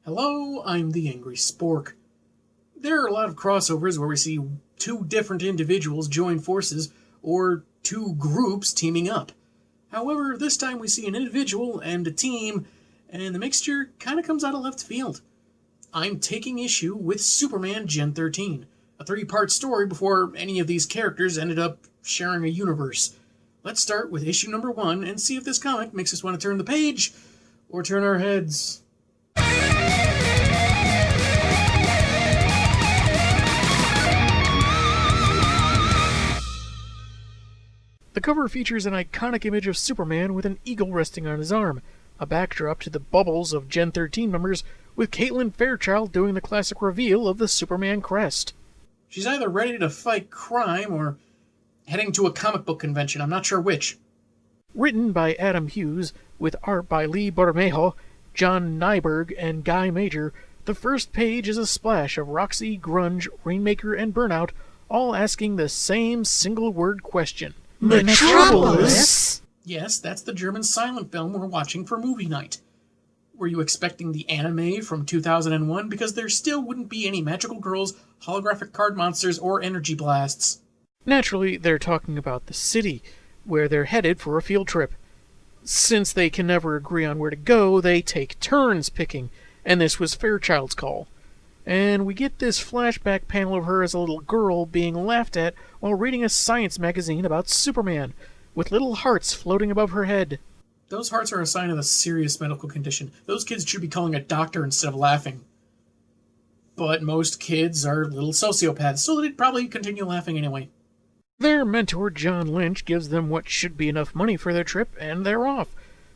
Hello, I'm the Angry Spork. There are a lot of crossovers where we see two different individuals join forces, or two groups teaming up. However, this time we see an individual and a team, and the mixture kind of comes out of left field. I'm taking issue with Superman Gen 13, a three-part story before any of these characters ended up sharing a universe. Let's start with issue number 1 and see if this comic makes us want to turn the page, or turn our heads. The cover features an iconic image of Superman with an eagle resting on his arm, a backdrop to the bubbles of Gen 13 members, with Caitlin Fairchild doing the classic reveal of the Superman crest. She's either ready to fight crime or heading to a comic book convention, I'm not sure which. Written by Adam Hughes, with art by Lee Bermejo, John Nyberg, and Guy Major, the first page is a splash of Roxy, Grunge, Rainmaker, and Burnout, all asking the same single-word question. Metropolis? Yes, that's the German silent film we're watching for movie night. Were you expecting the anime from 2001? Because there still wouldn't be any magical girls, holographic card monsters, or energy blasts. Naturally, they're talking about the city, where they're headed for a field trip. Since they can never agree on where to go, they take turns picking, and this was Fairchild's call. And we get this flashback panel of her as a little girl being laughed at while reading a science magazine about Superman, with little hearts floating above her head. Those hearts are a sign of a serious medical condition. Those kids should be calling a doctor instead of laughing. But most kids are little sociopaths, so they'd probably continue laughing anyway. Their mentor, John Lynch, gives them what should be enough money for their trip, and they're off,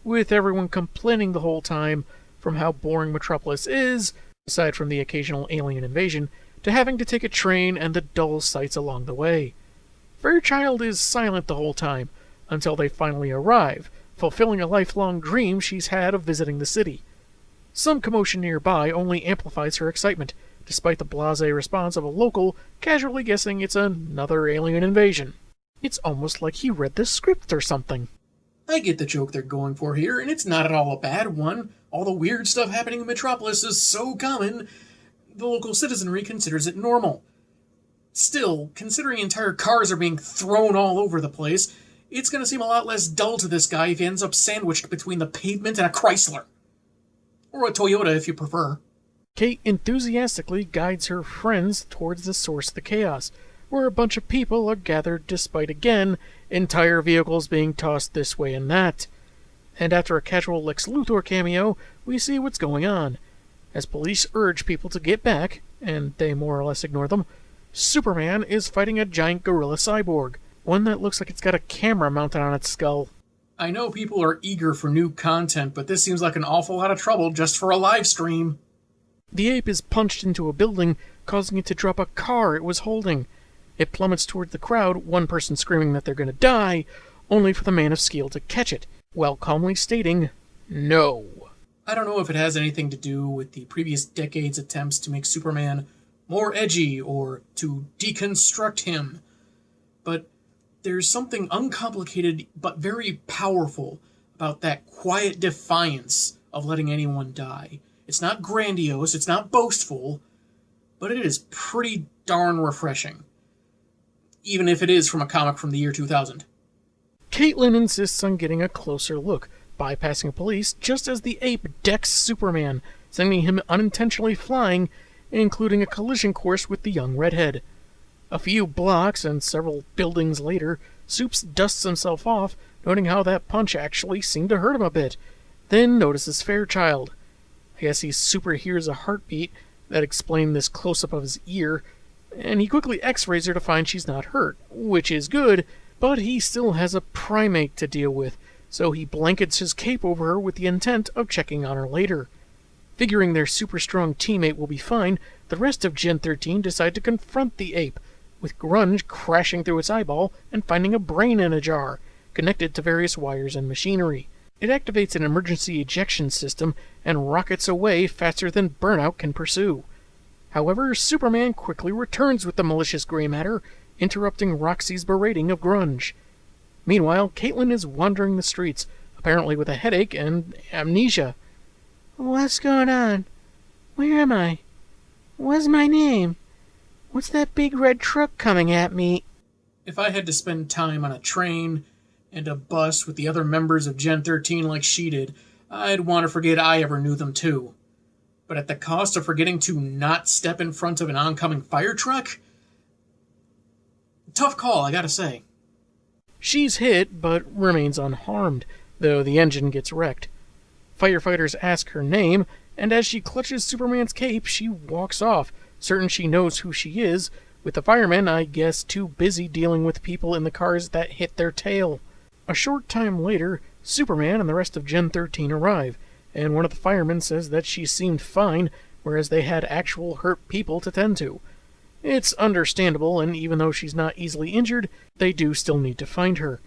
with everyone complaining the whole time from how boring Metropolis is, aside from the occasional alien invasion, to having to take a train and the dull sights along the way. Fairchild is silent the whole time, until they finally arrive, fulfilling a lifelong dream she's had of visiting the city. Some commotion nearby only amplifies her excitement, despite the blasé response of a local casually guessing it's another alien invasion. It's almost like he read the script or something. I get the joke they're going for here, and it's not at all a bad one. All the weird stuff happening in Metropolis is so common, the local citizenry considers it normal. Still, considering entire cars are being thrown all over the place, it's going to seem a lot less dull to this guy if he ends up sandwiched between the pavement and a Chrysler. Or a Toyota, if you prefer. Kate enthusiastically guides her friends towards the source of the chaos, where a bunch of people are gathered despite, again, entire vehicles being tossed this way and that. And after a casual Lex Luthor cameo, we see what's going on. As police urge people to get back, and they more or less ignore them, Superman is fighting a giant gorilla cyborg, one that looks like it's got a camera mounted on its skull. I know people are eager for new content, but this seems like an awful lot of trouble just for a live stream. The ape is punched into a building, causing it to drop a car it was holding. It plummets toward the crowd, one person screaming that they're going to die, only for the Man of Steel to catch it, while calmly stating, "No." I don't know if it has anything to do with the previous decade's attempts to make Superman more edgy or to deconstruct him, but there's something uncomplicated but very powerful about that quiet defiance of letting anyone die. It's not grandiose, it's not boastful, but it is pretty darn refreshing. Even if it is from a comic from the year 2000. Caitlin insists on getting a closer look, bypassing police just as the ape decks Superman, sending him unintentionally flying, including a collision course with the young redhead. A few blocks and several buildings later, Supes dusts himself off, noting how that punch actually seemed to hurt him a bit, then notices Fairchild. I guess he super hears a heartbeat that explained this close-up of his ear, and he quickly x-rays her to find she's not hurt, which is good, but he still has a primate to deal with, so he blankets his cape over her with the intent of checking on her later. Figuring their super-strong teammate will be fine, the rest of Gen 13 decide to confront the ape, with Grunge crashing through its eyeball and finding a brain in a jar, connected to various wires and machinery. It activates an emergency ejection system and rockets away faster than Burnout can pursue. However, Superman quickly returns with the malicious gray matter, interrupting Roxy's berating of Grunge. Meanwhile, Caitlin is wandering the streets, apparently with a headache and amnesia. What's going on? Where am I? What's my name? What's that big red truck coming at me? If I had to spend time on a train and a bus with the other members of Gen13 like she did, I'd want to forget I ever knew them too. But at the cost of forgetting to not step in front of an oncoming fire truck? Tough call, I gotta say. She's hit, but remains unharmed, though the engine gets wrecked. Firefighters ask her name, and as she clutches Superman's cape, she walks off, certain she knows who she is, with the firemen, I guess, too busy dealing with people in the cars that hit their tail. A short time later, Superman and the rest of Gen 13 arrive, and one of the firemen says that she seemed fine, whereas they had actual hurt people to tend to. It's understandable, and even though she's not easily injured, they do still need to find her.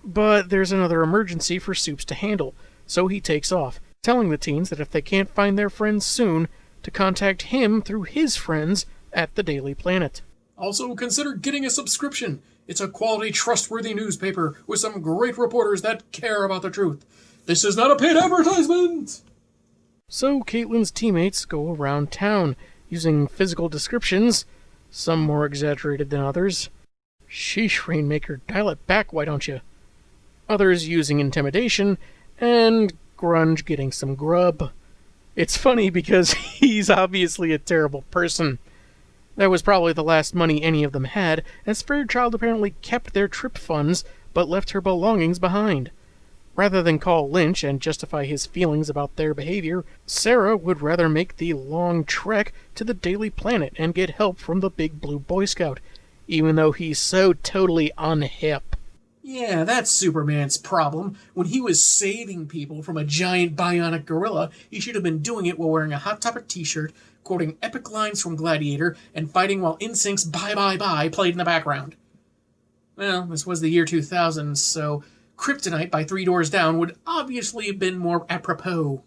But there's another emergency for Supes to handle, so he takes off, telling the teens that if they can't find their friends soon, to contact him through his friends at the Daily Planet. Also, consider getting a subscription. It's a quality, trustworthy newspaper with some great reporters that care about the truth. This is not a paid advertisement! So Caitlin's teammates go around town, using physical descriptions, some more exaggerated than others. Sheesh, Rainmaker, dial it back, why don't you? Others using intimidation, and Grunge getting some grub. It's funny because he's obviously a terrible person. That was probably the last money any of them had, as Fairchild apparently kept their trip funds, but left her belongings behind. Rather than call Lynch and justify his feelings about their behavior, Sarah would rather make the long trek to the Daily Planet and get help from the Big Blue Boy Scout, even though he's so totally unhip. Yeah, that's Superman's problem. When he was saving people from a giant bionic gorilla, he should have been doing it while wearing a Hot Topic t-shirt, quoting epic lines from Gladiator, and fighting while NSYNC's Bye Bye Bye played in the background. Well, this was the year 2000, so Kryptonite by Three Doors Down would obviously have been more apropos.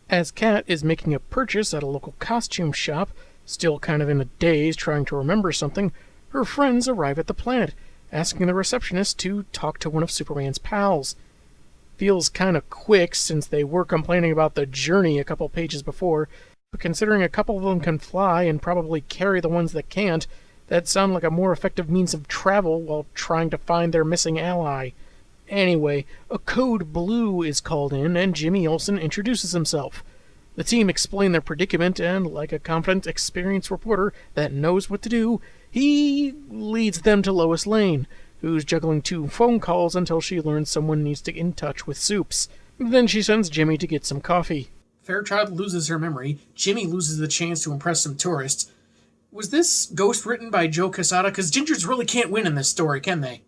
As Kat is making a purchase at a local costume shop, still kind of in a daze trying to remember something, her friends arrive at the planet, asking the receptionist to talk to one of Superman's pals. Feels kind of quick since they were complaining about the journey a couple pages before, but considering a couple of them can fly and probably carry the ones that can't, that'd sound like a more effective means of travel while trying to find their missing ally. Anyway, a Code Blue is called in, and Jimmy Olsen introduces himself. The team explain their predicament, and like a confident, experienced reporter that knows what to do, he leads them to Lois Lane, who's juggling 2 phone calls until she learns someone needs to get in touch with Supes. Then she sends Jimmy to get some coffee. Fairchild loses her memory. Jimmy loses the chance to impress some tourists. Was this ghost written by Joe Quesada? Because Gingers really can't win in this story, can they?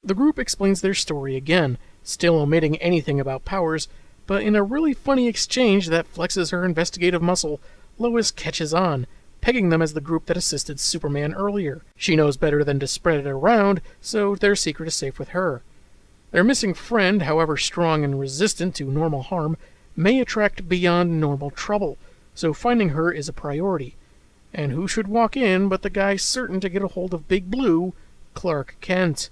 The group explains their story again, still omitting anything about powers, but in a really funny exchange that flexes her investigative muscle, Lois catches on, pegging them as the group that assisted Superman earlier. She knows better than to spread it around, so their secret is safe with her. Their missing friend, however strong and resistant to normal harm, may attract beyond normal trouble, so finding her is a priority. And who should walk in but the guy certain to get a hold of Big Blue, Clark Kent.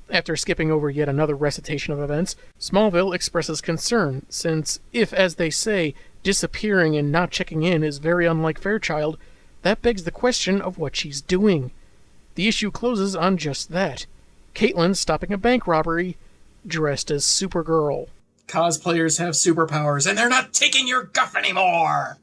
After skipping over yet another recitation of events, Smallville expresses concern, since if, as they say, disappearing and not checking in is very unlike Fairchild, that begs the question of what she's doing. The issue closes on just that. Caitlin stopping a bank robbery, dressed as Supergirl. Cosplayers have superpowers, and they're not taking your guff anymore!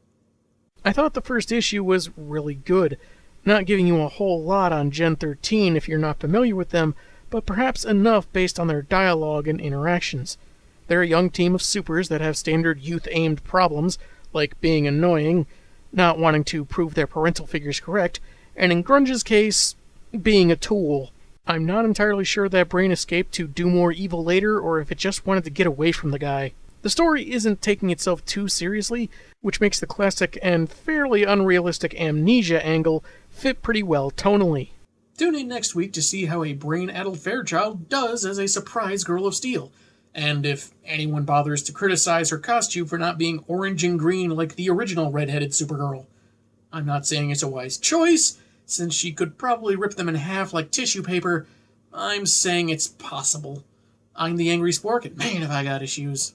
I thought the first issue was really good, not giving you a whole lot on Gen 13 if you're not familiar with them, but perhaps enough based on their dialogue and interactions. They're a young team of supers that have standard youth-aimed problems, like being annoying, not wanting to prove their parental figures correct, and in Grunge's case, being a tool. I'm not entirely sure that brain escaped to do more evil later, or if it just wanted to get away from the guy. The story isn't taking itself too seriously, which makes the classic and fairly unrealistic amnesia angle fit pretty well tonally. Tune in next week to see how a brain-addled Fairchild does as a surprise Girl of Steel, and if anyone bothers to criticize her costume for not being orange and green like the original red-headed Supergirl. I'm not saying it's a wise choice, since she could probably rip them in half like tissue paper. I'm saying it's possible. I'm the Angry Spork, and man, have I got issues.